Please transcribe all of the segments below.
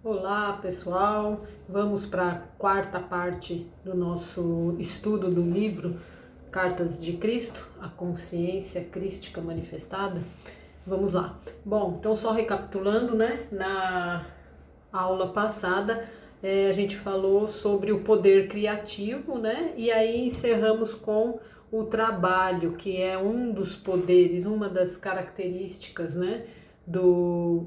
Olá pessoal, vamos para a quarta parte do nosso estudo do livro Cartas de Cristo, a consciência crística manifestada. Vamos lá. Bom, então só recapitulando, né? Na aula passada a gente falou sobre o poder criativo, né? E aí encerramos com o trabalho, que é um dos poderes, uma das características, né? Do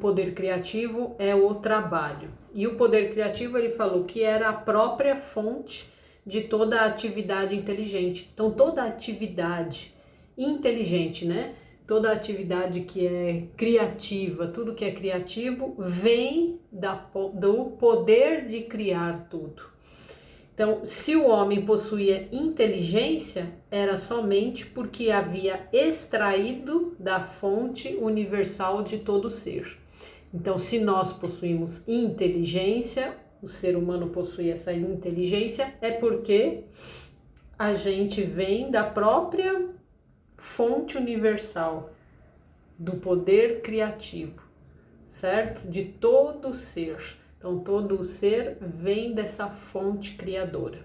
poder criativo é o trabalho. E o poder criativo, ele falou que era a própria fonte de toda a atividade inteligente. Então, toda atividade inteligente, né? Toda atividade que é criativa, tudo que é criativo, vem do poder de criar tudo. Então, se o homem possuía inteligência, era somente porque havia extraído da fonte universal de todo ser. Então, se nós possuímos inteligência, o ser humano possui essa inteligência, é porque a gente vem da própria fonte universal, do poder criativo, certo? De todo ser. Então, todo o ser vem dessa fonte criadora.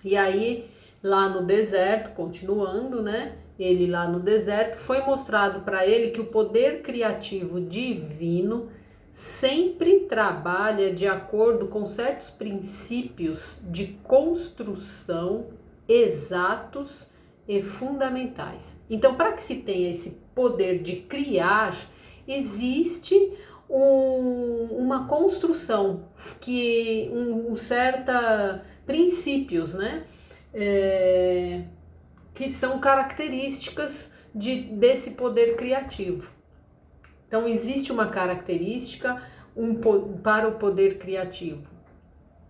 E aí, lá no deserto, continuando, né? Ele lá no deserto, foi mostrado para ele que o poder criativo divino sempre trabalha de acordo com certos princípios de construção exatos e fundamentais. Então, para que se tenha esse poder de criar, existe uma construção que certa princípios, né, que são características desse poder criativo. Então existe uma característica para o poder criativo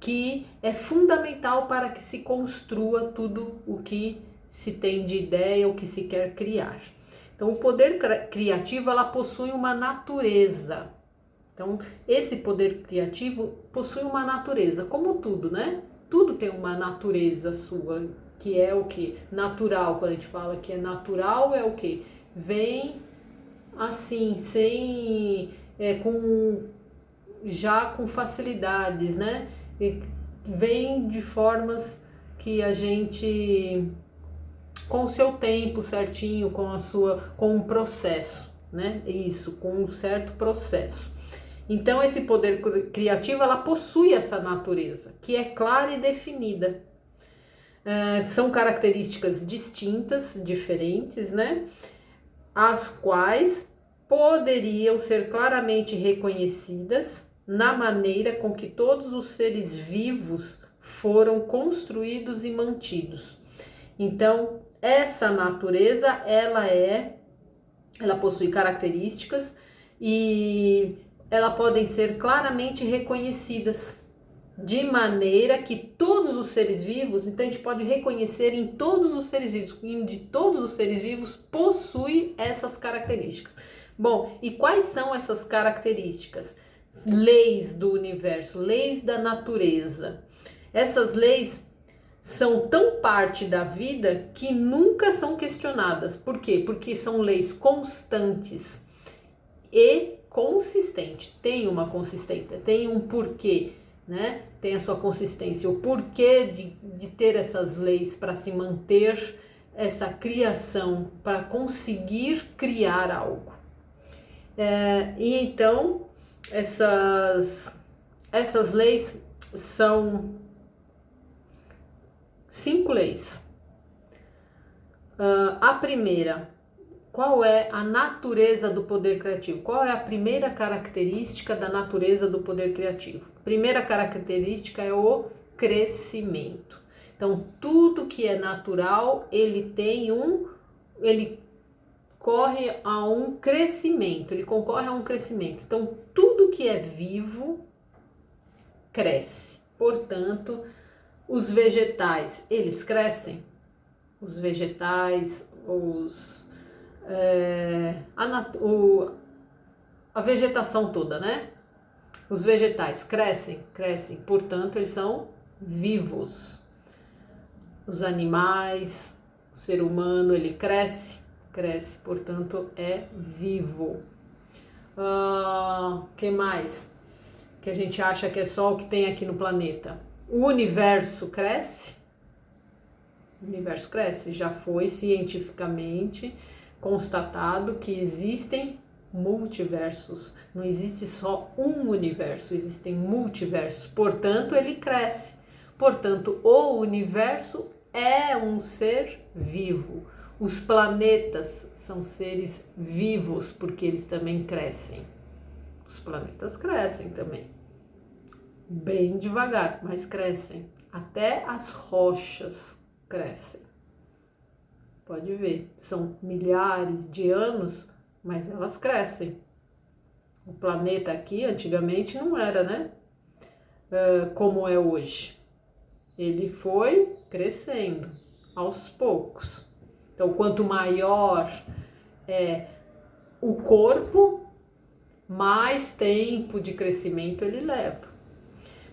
que é fundamental para que se construa tudo o que se tem de ideia, o que se quer criar. Então o poder criativo, ela possui uma natureza. Então, esse poder criativo possui uma natureza, como tudo, né? Tudo tem uma natureza sua, que é o que? Natural. Quando a gente fala que é natural, é o que? Vem assim, com facilidades, né? E vem de formas que a gente, com o seu tempo certinho, com um processo, né? Isso, com um certo processo. Então, esse poder criativo, ela possui essa natureza, que é clara e definida. São características distintas, diferentes, né? As quais poderiam ser claramente reconhecidas na maneira com que todos os seres vivos foram construídos e mantidos. Então, essa natureza, ela possui características e elas podem ser claramente reconhecidas de maneira que todos os seres vivos, então a gente pode reconhecer em todos os seres vivos, de todos os seres vivos possui essas características. Bom, e quais são essas características? Leis do universo, leis da natureza. Essas leis são tão parte da vida que nunca são questionadas. Por quê? Porque são leis constantes e consistente, tem uma consistência, tem um porquê, né? Tem a sua consistência, o porquê de ter essas leis para se manter essa criação, para conseguir criar algo. E então, essas leis são 5 leis. A primeira, qual é a natureza do poder criativo? Qual é a primeira característica da natureza do poder criativo? A primeira característica é o crescimento. Então, tudo que é natural, ele corre a um crescimento, ele concorre a um crescimento. Então, tudo que é vivo cresce. Portanto, os vegetais, eles crescem? Os vegetais, a vegetação toda, né? Os vegetais crescem, portanto, eles são vivos. Os animais, o ser humano, ele cresce, portanto, é vivo. que mais? Que a gente acha que é só o que tem aqui no planeta. O universo cresce? O universo cresce. Já foi cientificamente constatado que existem multiversos. Não existe só um universo, existem multiversos. Portanto, ele cresce. Portanto, o universo é um ser vivo. Os planetas são seres vivos, porque eles também crescem. Os planetas crescem também. Bem devagar, mas crescem. Até as rochas crescem. Pode ver, são milhares de anos, mas elas crescem. O planeta aqui, antigamente, não era, né? Como é hoje. Ele foi crescendo aos poucos. Então, quanto maior é o corpo, mais tempo de crescimento ele leva.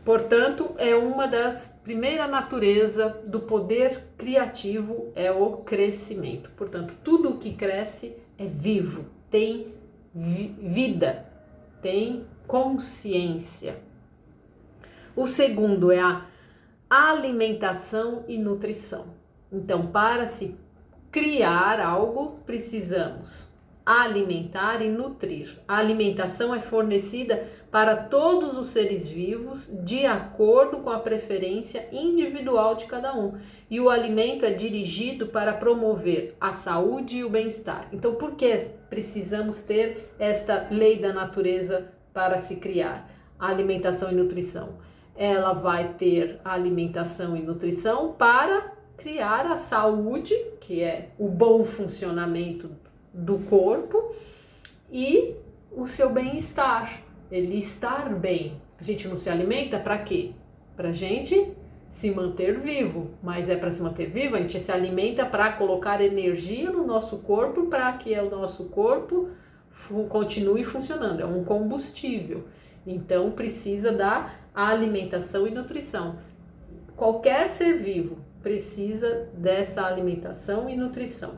Portanto, é uma das primeiras naturezas do poder criativo, é o crescimento. Portanto, tudo o que cresce é vivo, tem vida, tem consciência. O segundo é a alimentação e nutrição. Então, para se criar algo, precisamos alimentar e nutrir. A alimentação é fornecida para todos os seres vivos de acordo com a preferência individual de cada um. E o alimento é dirigido para promover a saúde e o bem-estar. Então, por que precisamos ter esta lei da natureza para se criar? A alimentação e nutrição. Ela vai ter a alimentação e nutrição para criar a saúde, que é o bom funcionamento do corpo, e o seu bem-estar, ele estar bem. A gente não se alimenta para quê? Para a gente se manter vivo, mas é para se manter vivo, a gente se alimenta para colocar energia no nosso corpo, para que o nosso corpo continue funcionando, é um combustível. Então precisa da alimentação e nutrição. Qualquer ser vivo precisa dessa alimentação e nutrição.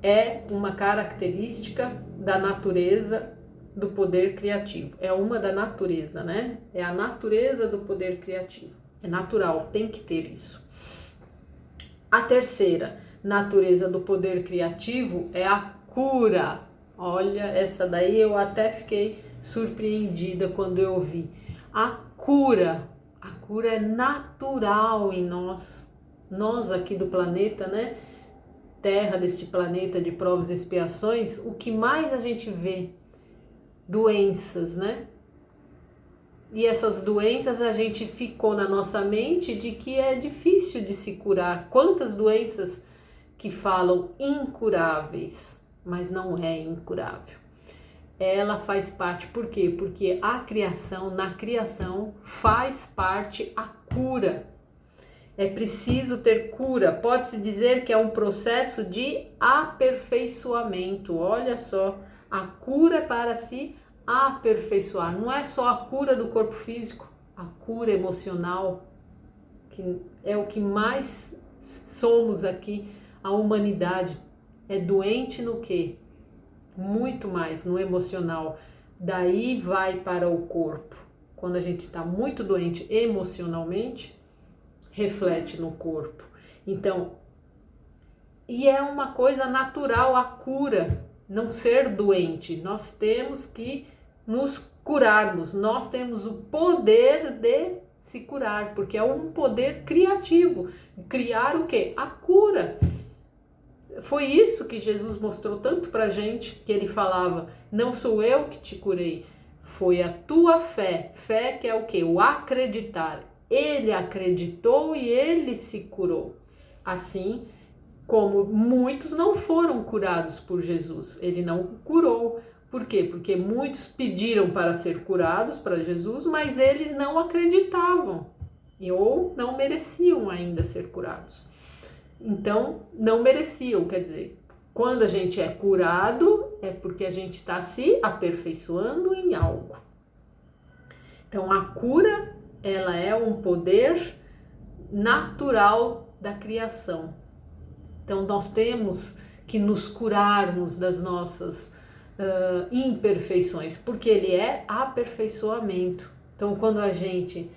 É uma característica da natureza do poder criativo. É uma da natureza, né? É a natureza do poder criativo. É natural, tem que ter isso. A terceira natureza do poder criativo é a cura. Olha, essa daí eu até fiquei surpreendida quando eu vi. A cura é natural em nós aqui do planeta, né? Terra, deste planeta de provas e expiações, o que mais a gente vê? Doenças, né? E essas doenças a gente ficou na nossa mente de que é difícil de se curar. Quantas doenças que falam incuráveis, mas não é incurável. Ela faz parte, por quê? Porque na criação faz parte a cura. É preciso ter cura. Pode-se dizer que é um processo de aperfeiçoamento. Olha só, a cura é para se aperfeiçoar. Não é só a cura do corpo físico, a cura emocional, que é o que mais somos aqui, a humanidade. É doente no quê? Muito mais no emocional. Daí vai para o corpo. Quando a gente está muito doente emocionalmente, reflete no corpo. Então, e é uma coisa natural a cura, não ser doente. Nós temos que nos curarmos, nós temos o poder de se curar, porque é um poder criativo. Criar o quê? A cura. Foi isso que Jesus mostrou tanto pra gente, que ele falava, não sou eu que te curei, foi a tua fé. Fé que é o quê? O acreditar. Ele acreditou e ele se curou. Assim como muitos não foram curados por Jesus, ele não curou. Por quê? Porque muitos pediram para ser curados para Jesus, mas eles não acreditavam ou não mereciam ainda ser curados. Então, não mereciam, quer dizer, quando a gente é curado, é porque a gente está se aperfeiçoando em algo. Então, a cura, ela é um poder natural da criação. Então, nós temos que nos curarmos das nossas imperfeições, porque ele é aperfeiçoamento. Então, quando a gente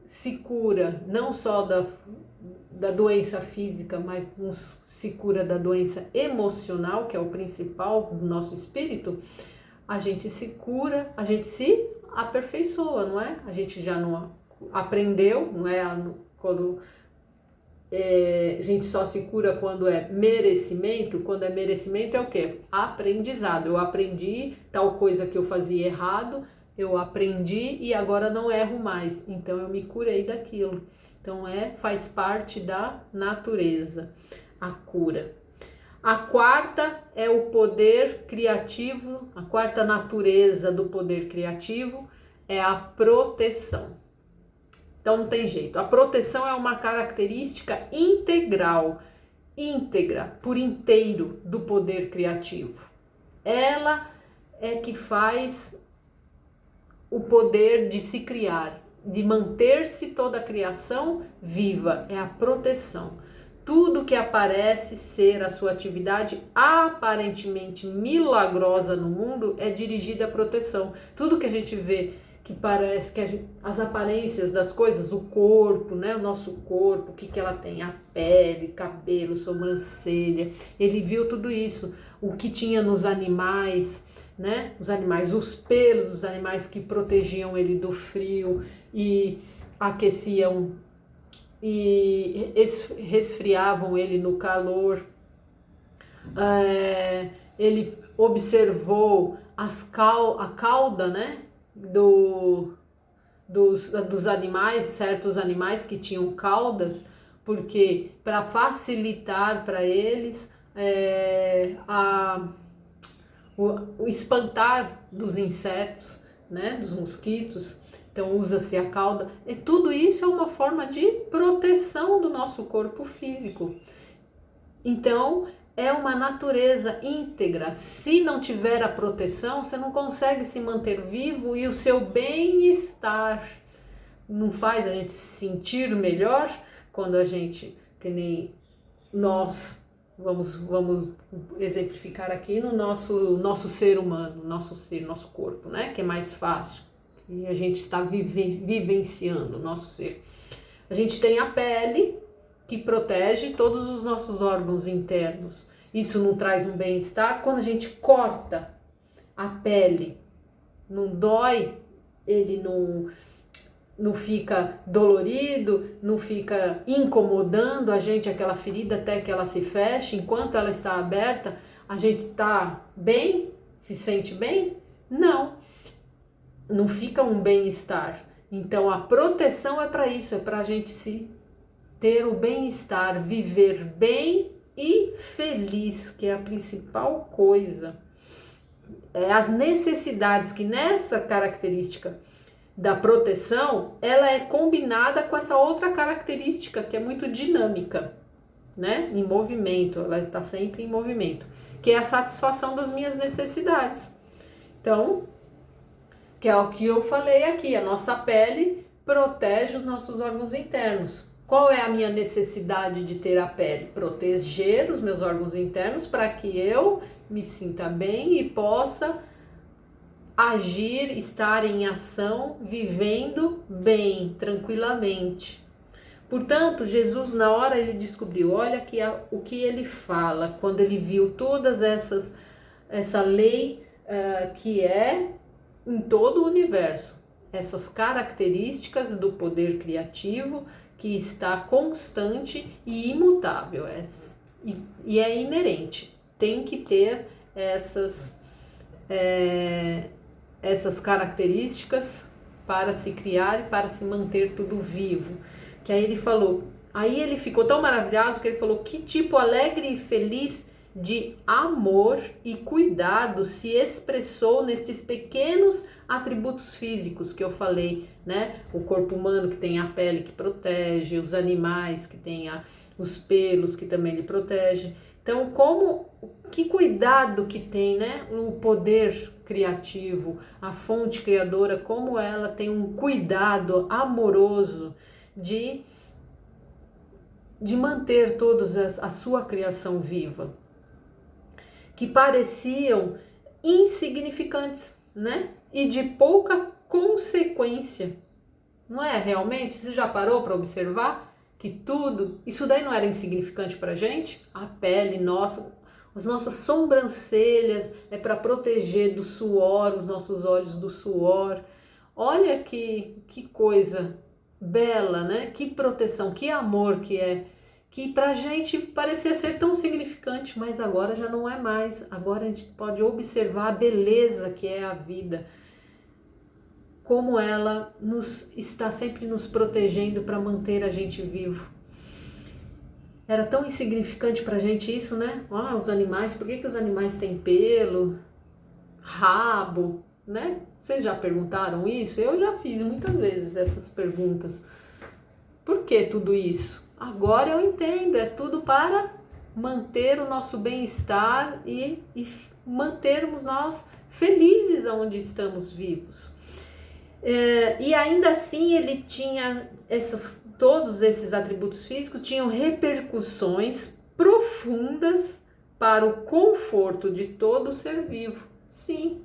se cura não só da doença física, mas se cura da doença emocional, que é o principal do nosso espírito, a gente se cura, a gente se aperfeiçoa, não é? A gente já não aprendeu, não é? Quando a gente só se cura quando é merecimento. Quando é merecimento é o quê? Aprendizado. Eu aprendi tal coisa que eu fazia errado, eu aprendi e agora não erro mais, então eu me curei daquilo. Então faz parte da natureza, a cura. A quarta é o poder criativo, a quarta natureza do poder criativo é a proteção. Então não tem jeito, a proteção é uma característica integral, íntegra, por inteiro do poder criativo. Ela é que faz o poder de se criar, de manter-se toda a criação viva, é a proteção. Tudo que aparece ser a sua atividade aparentemente milagrosa no mundo é dirigida à proteção. Tudo que a gente vê que parece que as aparências das coisas, o corpo, né, o nosso corpo, o que ela tem? A pele, cabelo, sobrancelha. Ele viu tudo isso, o que tinha nos animais, né? Os animais, os pelos dos animais que protegiam ele do frio e aqueciam e resfriavam ele no calor. Ele observou a cauda, né, dos animais, certos animais que tinham caudas, porque para facilitar para eles o espantar dos insetos, né, dos mosquitos. Então usa-se a cauda. E tudo isso é uma forma de proteção do nosso corpo físico. Então é uma natureza íntegra. Se não tiver a proteção, você não consegue se manter vivo e o seu bem-estar não faz a gente se sentir melhor quando a gente, que nem nós, vamos exemplificar aqui no nosso ser humano, nosso corpo, né? Que é mais fácil. E a gente está vivenciando o nosso ser. A gente tem a pele que protege todos os nossos órgãos internos. Isso não traz um bem-estar. Quando a gente corta a pele, não dói, ele não fica dolorido, não fica incomodando a gente aquela ferida até que ela se feche. Enquanto ela está aberta, a gente está bem, se sente bem? Não fica um bem-estar. Então a proteção é para isso, é para a gente ter o bem-estar, viver bem e feliz, que é a principal coisa. As necessidades que nessa característica da proteção, ela é combinada com essa outra característica que é muito dinâmica, né? Em movimento, ela está sempre em movimento, que é a satisfação das minhas necessidades. Então, que é o que eu falei aqui, a nossa pele protege os nossos órgãos internos. Qual é a minha necessidade de ter a pele? Proteger os meus órgãos internos para que eu me sinta bem e possa agir, estar em ação, vivendo bem, tranquilamente. Portanto, Jesus, na hora ele descobriu, olha o que ele fala, quando ele viu todas essa lei que é em todo o universo, essas características do poder criativo que está constante e imutável, e é inerente, tem que ter essas características para se criar e para se manter tudo vivo. Que aí ele falou, aí ele ficou tão maravilhoso que ele falou, que tipo alegre e feliz de amor e cuidado se expressou nestes pequenos atributos físicos que eu falei, né? O corpo humano que tem a pele que protege, os animais que tem os pelos que também lhe protege. Então, que cuidado que tem, né? O poder criativo, a fonte criadora, como ela tem um cuidado amoroso de manter toda a sua criação viva. que pareciam insignificantes, né? E de pouca consequência. Não é realmente? Você já parou para observar que tudo, isso daí não era insignificante para a gente? A pele nossa, as nossas sobrancelhas é para proteger do suor, os nossos olhos do suor. Olha que coisa bela, né? Que proteção, que amor que é. Que pra gente parecia ser tão significante, mas agora já não é mais. Agora a gente pode observar a beleza que é a vida. Como ela está sempre nos protegendo para manter a gente vivo. Era tão insignificante pra gente isso, né? Ah, os animais, por que os animais têm pelo, rabo, né? Vocês já perguntaram isso? Eu já fiz muitas vezes essas perguntas. Por que tudo isso? Agora eu entendo, é tudo para manter o nosso bem-estar e mantermos nós felizes onde estamos vivos. E ainda assim ele tinha todos esses atributos físicos tinham repercussões profundas para o conforto de todo ser vivo. Sim.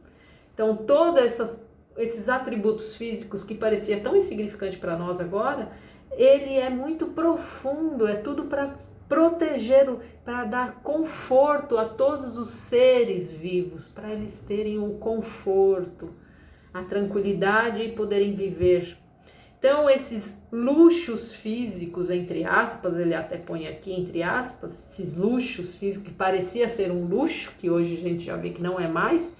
Então todos esses atributos físicos que parecia tão insignificante para nós agora, ele é muito profundo, é tudo para proteger, para dar conforto a todos os seres vivos, para eles terem um conforto, a tranquilidade e poderem viver. Então, esses luxos físicos, entre aspas, ele até põe aqui entre aspas, esses luxos físicos que parecia ser um luxo, que hoje a gente já vê que não é mais,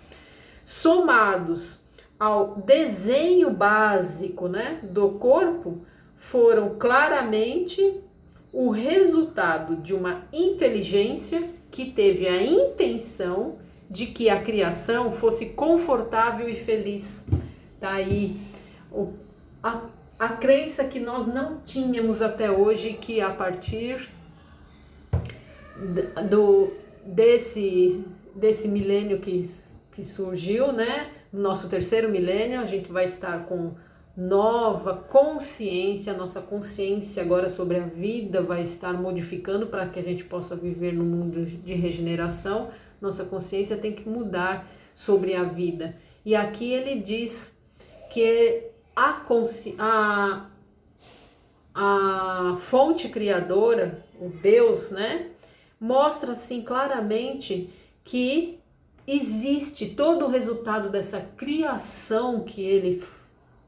somados ao desenho básico, né, do corpo, foram claramente o resultado de uma inteligência que teve a intenção de que a criação fosse confortável e feliz. Daí a crença que nós não tínhamos até hoje, que a partir desse milênio que surgiu, né, no nosso terceiro milênio, a gente vai estar com nova consciência, nossa consciência agora sobre a vida vai estar modificando para que a gente possa viver no mundo de regeneração. Nossa consciência tem que mudar sobre a vida. E aqui ele diz que a fonte criadora, o Deus, né, mostra assim claramente que existe todo o resultado dessa criação que ele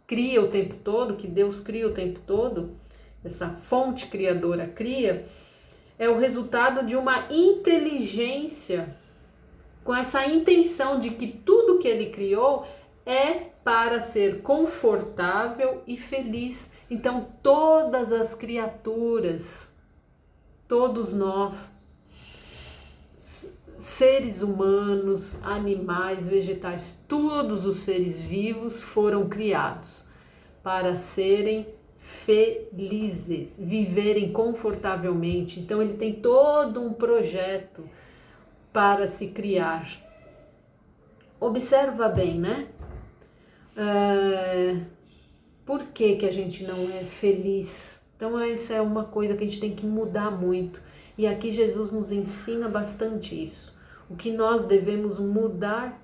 cria o tempo todo, que Deus cria o tempo todo, essa fonte criadora cria, é o resultado de uma inteligência com essa intenção de que tudo que ele criou é para ser confortável e feliz. Então todas as criaturas, todos nós, seres humanos, animais, vegetais, todos os seres vivos foram criados para serem felizes, viverem confortavelmente. Então ele tem todo um projeto para se criar. Observa bem, né? Por que a gente não é feliz? Então essa é uma coisa que a gente tem que mudar muito. E aqui Jesus nos ensina bastante isso. O que nós devemos mudar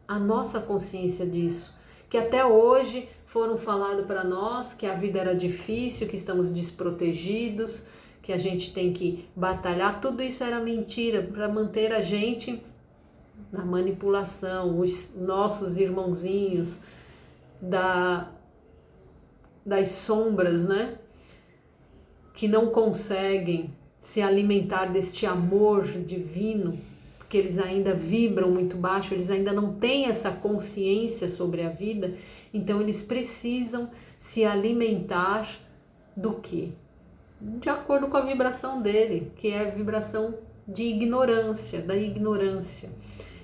a nossa consciência disso. Que até hoje foram falado para nós que a vida era difícil, que estamos desprotegidos, que a gente tem que batalhar. Tudo isso era mentira para manter a gente na manipulação. Os nossos irmãozinhos das sombras, né? Que não conseguem se alimentar deste amor divino, porque eles ainda vibram muito baixo, eles ainda não têm essa consciência sobre a vida, então eles precisam se alimentar do quê? De acordo com a vibração dele, que é a vibração de ignorância, da ignorância.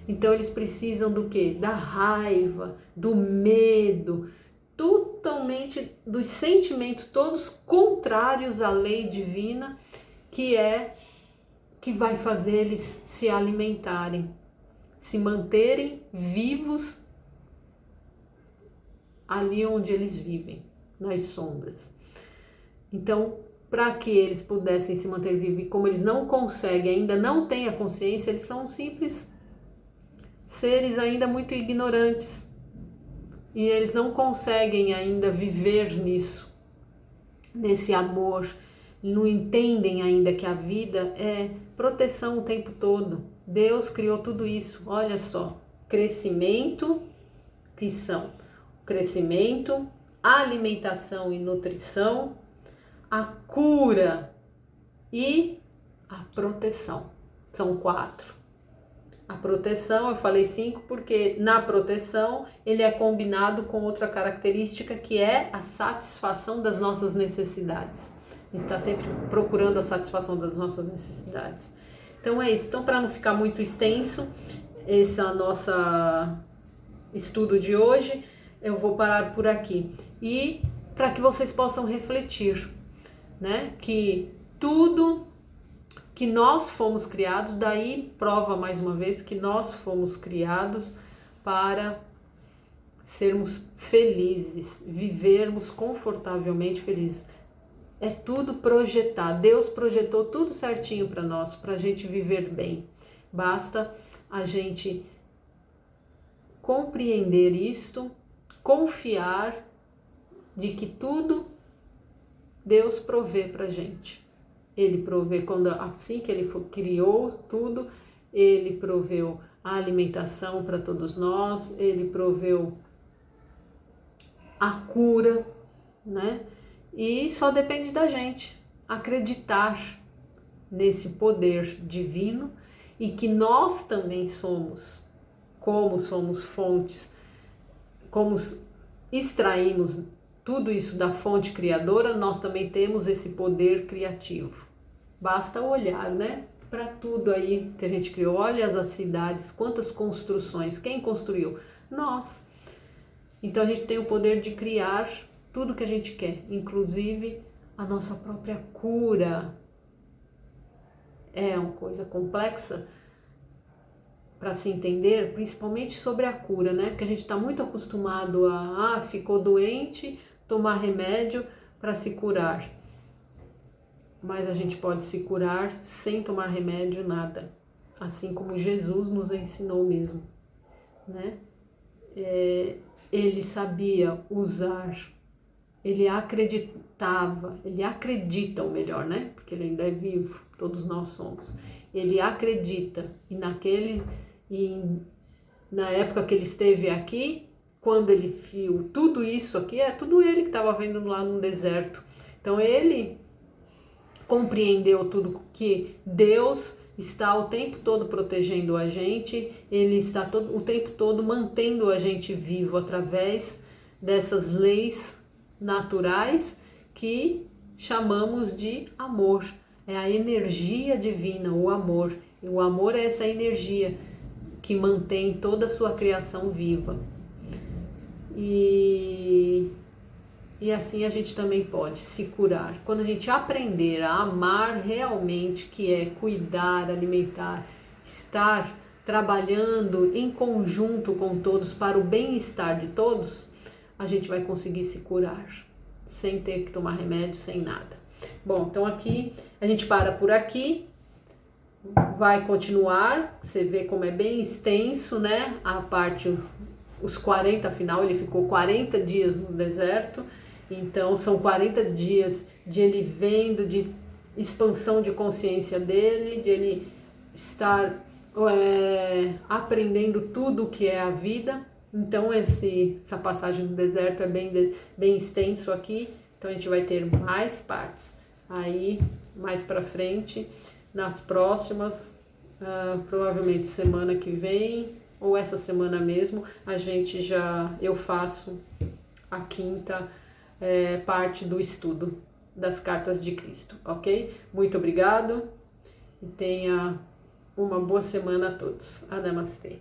Então eles precisam do quê? Da raiva, do medo, totalmente dos sentimentos todos contrários à lei divina, que vai fazer eles se alimentarem, se manterem vivos ali onde eles vivem, nas sombras. Então, para que eles pudessem se manter vivos. E como eles não conseguem, ainda não têm a consciência, eles são simples seres ainda muito ignorantes. E eles não conseguem ainda viver nisso, nesse amor. Não entendem ainda que a vida é proteção o tempo todo. Deus criou tudo isso. Olha só, crescimento, que são crescimento, alimentação e nutrição, a cura e a proteção. São 4. A proteção, eu falei 5 porque na proteção ele é combinado com outra característica que é a satisfação das nossas necessidades. A gente está sempre procurando a satisfação das nossas necessidades. Então é isso. Então, para não ficar muito extenso esse é o nosso estudo de hoje, eu vou parar por aqui. E para que vocês possam refletir, né? Que tudo que nós fomos criados, daí prova mais uma vez que nós fomos criados para sermos felizes, vivermos confortavelmente felizes. É tudo projetado. Deus projetou tudo certinho para nós, para a gente viver bem. Basta a gente compreender isto, confiar de que tudo Deus provê para a gente. Ele provê assim que ele criou tudo, ele proveu a alimentação para todos nós, ele proveu a cura, né? E só depende da gente acreditar nesse poder divino e que nós também somos, como somos fontes, como extraímos tudo isso da fonte criadora, nós também temos esse poder criativo. Basta olhar, né, para tudo aí que a gente criou. Olha as cidades, quantas construções, quem construiu? Nós. Então a gente tem o poder de criar tudo que a gente quer, inclusive a nossa própria cura. É uma coisa complexa para se entender, principalmente sobre a cura, né? Porque a gente está muito acostumado ficou doente, tomar remédio para se curar. Mas a gente pode se curar sem tomar remédio, nada. Assim como Jesus nos ensinou mesmo, né? Ele sabia usar, ele acreditava, ele acredita o melhor, né? Porque ele ainda é vivo, todos nós somos. Ele acredita na época que ele esteve aqui, quando ele viu tudo isso aqui, é tudo ele que estava vendo lá no deserto. Então ele compreendeu tudo que Deus está o tempo todo protegendo a gente, ele está o tempo todo mantendo a gente vivo através dessas leis naturais que chamamos de amor. É a energia divina, o amor. E o amor é essa energia que mantém toda a sua criação viva. E assim a gente também pode se curar. Quando a gente aprender a amar realmente, que é cuidar, alimentar, estar trabalhando em conjunto com todos para o bem-estar de todos, a gente vai conseguir se curar, sem ter que tomar remédio, sem nada. Bom, então aqui a gente para por aqui, vai continuar, você vê como é bem extenso, né? A parte, os 40, afinal ele ficou 40 dias no deserto, então são 40 dias de ele vendo, de expansão de consciência dele, de ele estar aprendendo tudo o que é a vida. Então essa passagem do deserto é bem extenso aqui, então a gente vai ter mais partes aí mais para frente, nas próximas, provavelmente semana que vem ou essa semana mesmo, eu faço a quinta parte do estudo das cartas de Cristo, ok? Muito obrigado e tenha uma boa semana a todos. Namastê.